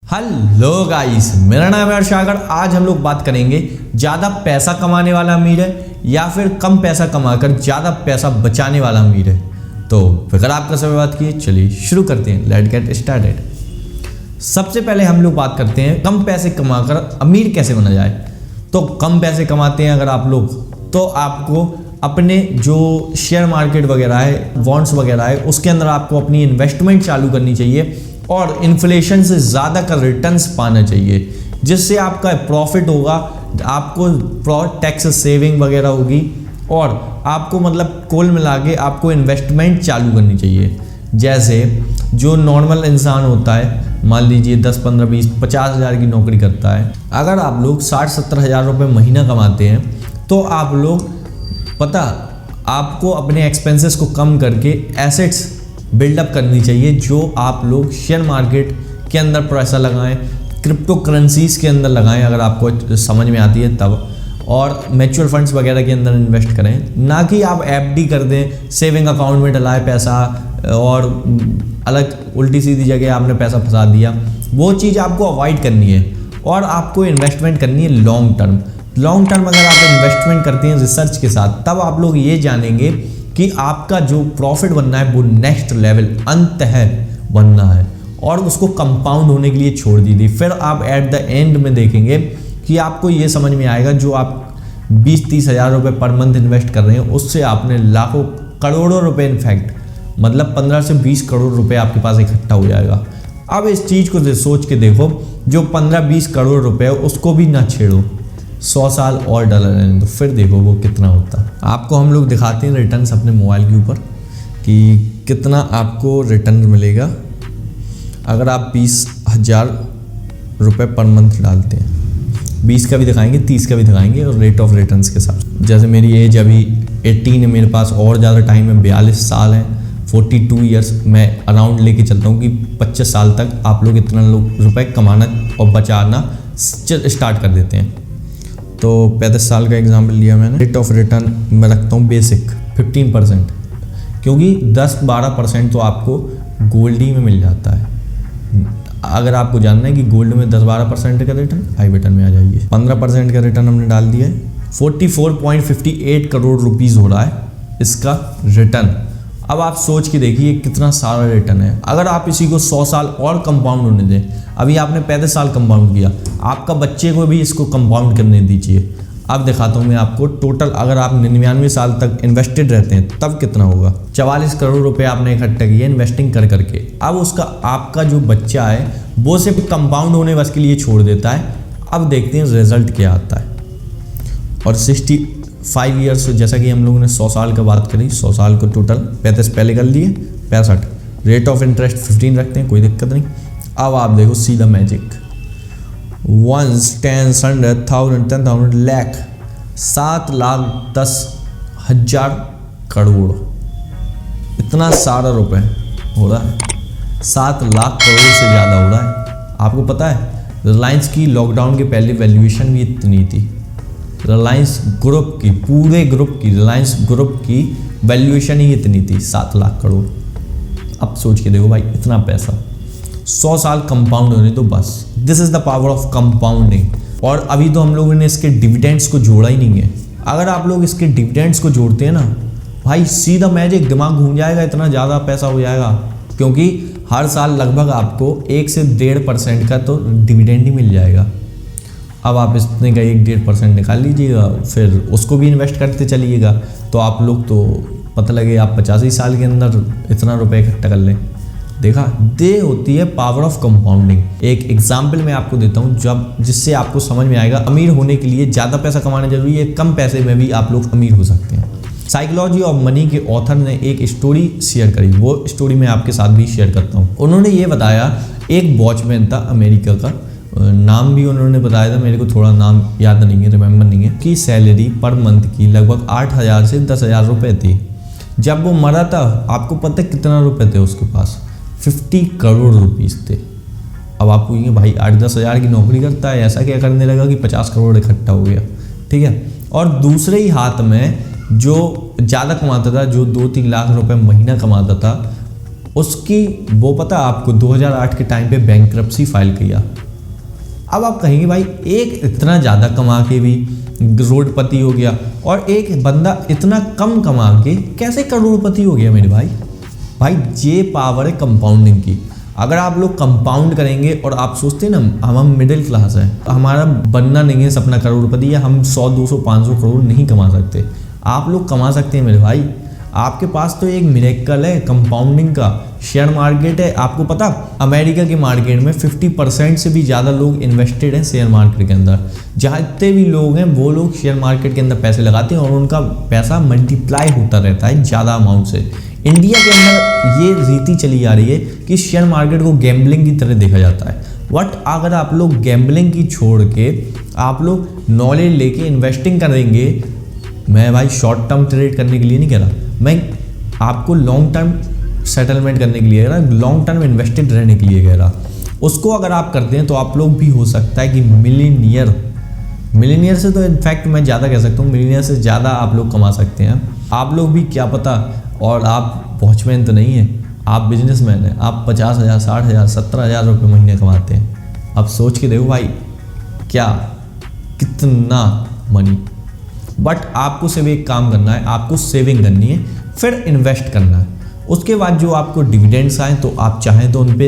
Hello guys, मेरा नाम है अर्शागर। आज हम लोग बात करेंगे ज़्यादा पैसा कमाने वाला अमीर है या फिर कम पैसा कमाकर ज़्यादा पैसा बचाने वाला अमीर है। तो फिर आपका समय बात किए, चलिए शुरू करते हैं। Let's get started. सबसे पहले हम लोग बात करते हैं कम पैसे कमाकर अमीर कैसे बना जाए। तो कम पैसे कमाते हैं अगर आप लोग, तो आपको अपने जो शेयर मार्केट वगैरह है, बॉन्ड्स वगैरह है, उसके अंदर आपको अपनी इन्वेस्टमेंट चालू करनी चाहिए और इन्फ्लेशन से ज़्यादा का रिटर्न्स पाना चाहिए, जिससे आपका प्रॉफिट होगा, आपको टैक्स सेविंग वगैरह होगी और आपको मतलब कुल मिला के आपको इन्वेस्टमेंट चालू करनी चाहिए। जैसे जो नॉर्मल इंसान होता है, मान लीजिए 10, 15, 20, 50 हज़ार की नौकरी करता है, अगर आप लोग 60-70 हज़ार रुपये महीना कमाते हैं तो आप लोग आपको अपने एक्सपेंसेस को कम करके एसेट्स बिल्डअप करनी चाहिए, जो आप लोग शेयर मार्केट के अंदर पैसा लगाएं, क्रिप्टो करेंसीज के अंदर लगाएं अगर आपको समझ में आती है तब, और म्यूचुअल फंड्स वगैरह के अंदर इन्वेस्ट करें, ना कि आप एफडी कर दें, सेविंग अकाउंट में डलाए पैसा और अलग उल्टी सीधी जगह आपने पैसा फंसा दिया। वो चीज़ आपको अवॉइड करनी है और आपको इन्वेस्टमेंट करनी है लॉन्ग टर्म। लॉन्ग टर्म अगर आप इन्वेस्टमेंट करते हैं रिसर्च के साथ, तब आप लोग ये जानेंगे कि आपका जो प्रॉफिट बनना है वो नेक्स्ट लेवल अंत है बनना है, और उसको कंपाउंड होने के लिए छोड़ दीजिए। फिर आप एट द एंड में देखेंगे कि आपको ये समझ में आएगा जो आप 20-30 हज़ार रुपये पर मंथ इन्वेस्ट कर रहे हैं, उससे आपने लाखों करोड़ों रुपए इनफैक्ट मतलब 15 से 20 करोड़ रुपए आपके पास इकट्ठा हो जाएगा। अब इस चीज़ को सोच के देखो, जो 15-20 करोड़ रुपए है उसको भी ना छेड़ो, 100 साल और डलर रहने, तो फिर देखो वो कितना होता है। आपको हम लोग दिखाते हैं रिटर्न्स अपने मोबाइल के ऊपर कि कितना आपको रिटर्न मिलेगा अगर आप 20 हज़ार रुपये पर मंथ डालते हैं। 20 का भी दिखाएंगे, 30 का भी दिखाएंगे और रेट ऑफ रिटर्न्स के साथ। जैसे मेरी एज अभी 18 है, मेरे पास और ज़्यादा टाइम है, 42 साल है, 42 ईयर्स मैं अराउंड लेके चलता हूँ कि 25 साल तक आप लोग इतना रुपये कमाना और बचाना स्टार्ट कर देते हैं। तो 35 साल का एग्जाम्पल लिया मैंने। रेट ऑफ रिटर्न मैं रखता हूँ बेसिक 15%, क्योंकि 10-12% तो आपको गोल्ड ही में मिल जाता है। अगर आपको जानना है कि गोल्ड में 10-12% का रिटर्न, आई बटन में आ जाइए। 15% का रिटर्न हमने डाल दिया है। 44.58 करोड़ रुपीज़ हो रहा है इसका रिटर्न। अब आप सोच के देखिए कितना सारा रिटर्न है। अगर आप इसी को 100 साल और कंपाउंड होने दें, अभी आपने 35 साल कंपाउंड किया, आपका बच्चे को भी इसको कंपाउंड करने दीजिए। अब दिखाता हूँ मैं आपको टोटल, अगर आप 99 साल तक इन्वेस्टेड रहते हैं तब कितना होगा। 44 करोड़ रुपए आपने इकट्ठा किए इन्वेस्टिंग कर करके। अब उसका आपका जो बच्चा है वो सिर्फ कंपाउंड होने बस के लिए छोड़ देता है। अब देखते हैं रिजल्ट क्या आता है। और 65 ईयर्स, जैसा कि हम लोगों ने 100 साल का बात करी, 100 साल को टोटल 35 पहले कर लिए, 65। रेट ऑफ इंटरेस्ट 15 रखते हैं, कोई दिक्कत नहीं। अब आप देखो सीधा मैजिक, 1, 10, 100, 1000, 10,000 लाख, 7,10,000 करोड़, इतना सारा रुपए हो रहा है। 7 लाख करोड़ से ज़्यादा हो रहा है। आपको पता है रिलायंस की लॉकडाउन के पहले वैल्यूएशन भी इतनी थी। रिलायंस ग्रुप की, पूरे ग्रुप की, रिलायंस ग्रुप की वैल्यूएशन ही इतनी थी, 7 लाख करोड़। अब सोच के देखो भाई, इतना पैसा 100 साल कंपाउंड होने तो बस। This is the power of compounding. और अभी तो हम लोगों ने इसके डिविडेंड्स को जोड़ा ही नहीं है। अगर आप लोग इसके डिविडेंड्स को जोड़ते हैं ना भाई, सीधा मैजिक, दिमाग घूम जाएगा, इतना ज़्यादा पैसा हो जाएगा। क्योंकि हर साल लगभग आपको 1 से 1.5% का तो डिविडेंड ही मिल जाएगा। अब आप इतने का 1-1.5% निकाल लीजिएगा, फिर उसको भी इन्वेस्ट करते चलिएगा, तो आप लोग तो पता लगे आप 85 साल के अंदर इतना रुपए इकट्ठा कर लें। देखा, दे होती है पावर ऑफ कंपाउंडिंग। एक एग्जाम्पल मैं आपको देता हूँ जिससे आपको समझ में आएगा अमीर होने के लिए ज़्यादा पैसा कमाना जरूरी है, कम पैसे में भी आप लोग अमीर हो सकते हैं। साइकोलॉजी ऑफ मनी के ऑथर ने एक स्टोरी शेयर करी, वो स्टोरी मैं आपके साथ भी शेयर करता हूँ। उन्होंने ये बताया, एक वॉचमैन था अमेरिका का, नाम भी उन्होंने बताया था, मेरे को थोड़ा नाम याद नहीं है, रिमेंबर नहीं है, कि सैलरी पर मंथ की लगभग 8,000 से 10,000 रुपये थी। जब वो मरा था, आपको पता है कितना रुपए थे उसके पास? 50 करोड़ रुपीज़ थे। अब आप पूछेंगे भाई 8-10 हज़ार की नौकरी करता है, ऐसा क्या करने लगा कि 50 करोड़ इकट्ठा हो गया? ठीक है। और दूसरे ही हाथ में जो ज़्यादा कमाता था, जो 2-3 लाख रुपए महीना कमाता था, उसकी वो पता आपको 2008 के टाइम पे बैंकरप्सी फाइल किया। अब आप कहेंगे भाई एक इतना ज़्यादा कमा के भी करोड़पति हो गया और एक बंदा इतना कम कमा के कैसे करोड़पति हो गया मेरे भाई। भाई ये पावर है कंपाउंडिंग की। अगर आप लोग कंपाउंड करेंगे और आप सोचते हैं ना हम मिडिल क्लास हैं, हमारा बनना नहीं है सपना करोड़पति, या हम 100 200 500 करोड़ नहीं कमा सकते, आप लोग कमा सकते हैं मेरे भाई। आपके पास तो एक मिरेकल है कंपाउंडिंग का, शेयर मार्केट है। आपको पता अमेरिका के मार्केट में 50% से भी ज़्यादा लोग इन्वेस्टेड हैं शेयर मार्केट के अंदर। जहाँ जितने भी लोग हैं वो लोग शेयर मार्केट के अंदर पैसे लगाते हैं और उनका पैसा मल्टीप्लाई होता रहता है ज़्यादा अमाउंट से। इंडिया के अंदर ये रीति चली आ रही है कि शेयर मार्केट को गैम्बलिंग की तरह देखा जाता है। बट अगर आप लोग गैम्बलिंग की छोड़ के आप लोग नॉलेज लेके इन्वेस्टिंग करेंगे, मैं भाई शॉर्ट टर्म ट्रेड करने के लिए नहीं कह रहा, मैं आपको लॉन्ग टर्म सेटलमेंट करने के लिए कह रहा, लॉन्ग टर्म इन्वेस्टेड रहने के लिए कह रहा। उसको अगर आप करते हैं तो आप लोग भी हो सकता है कि मिलीनियर से तो इनफैक्ट मैं ज़्यादा कह सकता हूँ, मिलीनियर से ज़्यादा आप लोग कमा सकते हैं। आप लोग भी क्या पता, और आप वॉचमैन तो नहीं हैं, आप बिजनेसमैन हैं, आप 50,000 60,000 70,000 रुपये महीने कमाते हैं। अब सोच के देखो भाई क्या कितना मनी। बट आपको सिर्फ एक काम करना है, आपको सेविंग करनी है, फिर इन्वेस्ट करना है। उसके बाद जो आपको डिविडेंड्स आए तो आप चाहें तो उन पे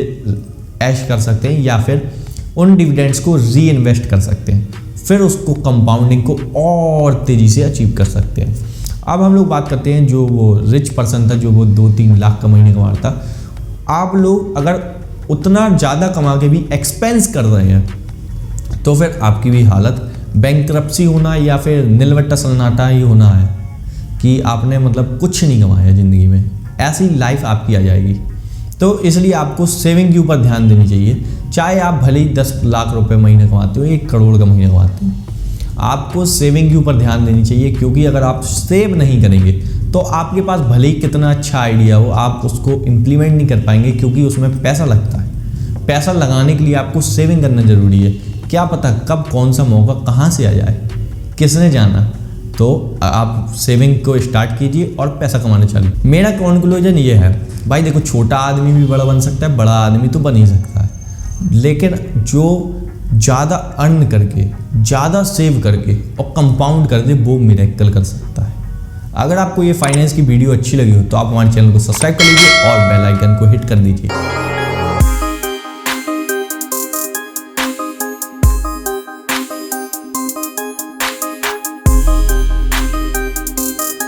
ऐश कर सकते हैं या फिर उन डिविडेंड्स को री इन्वेस्ट कर सकते हैं, फिर उसको कंपाउंडिंग को और तेज़ी से अचीव कर सकते हैं। अब हम लोग बात करते हैं जो वो रिच पर्सन था, जो वो 2-3 लाख का महीने कमाता था। आप लोग अगर उतना ज़्यादा कमा के भी एक्सपेंस कर रहे हैं तो फिर आपकी भी हालत बैंकरप्सी होना या फिर नीलवट्टा सन्नाटा ही होना है कि आपने मतलब कुछ नहीं कमाया ज़िंदगी में, ऐसी लाइफ आपकी आ जाएगी। तो इसलिए आपको सेविंग के ऊपर ध्यान देनी चाहिए। चाहे आप भले ही 10 लाख रुपए महीने कमाते हो, 1 करोड़ का महीने कमाते हो, आपको सेविंग के ऊपर ध्यान देनी चाहिए। क्योंकि अगर आप सेव नहीं करेंगे तो आपके पास भले ही कितना अच्छा आइडिया हो, आप उसको इम्प्लीमेंट नहीं कर पाएंगे क्योंकि उसमें पैसा लगता है। पैसा लगाने के लिए आपको सेविंग करना ज़रूरी है। क्या पता कब कौन सा मौका कहाँ से आ जाए, किसने जाना। तो आप सेविंग को स्टार्ट कीजिए और पैसा कमाना चाहिए। मेरा कंक्लूजन ये है भाई, देखो छोटा आदमी भी बड़ा बन सकता है, बड़ा आदमी तो बन ही सकता है, लेकिन जो ज़्यादा अर्न करके, ज़्यादा सेव करके और कंपाउंड कर दे वो मिरेकल कर सकता है। अगर आपको ये फाइनेंस की वीडियो अच्छी लगी हो तो आप हमारे चैनल को सब्सक्राइब कर लीजिए और बेल आइकन को हिट कर दीजिए।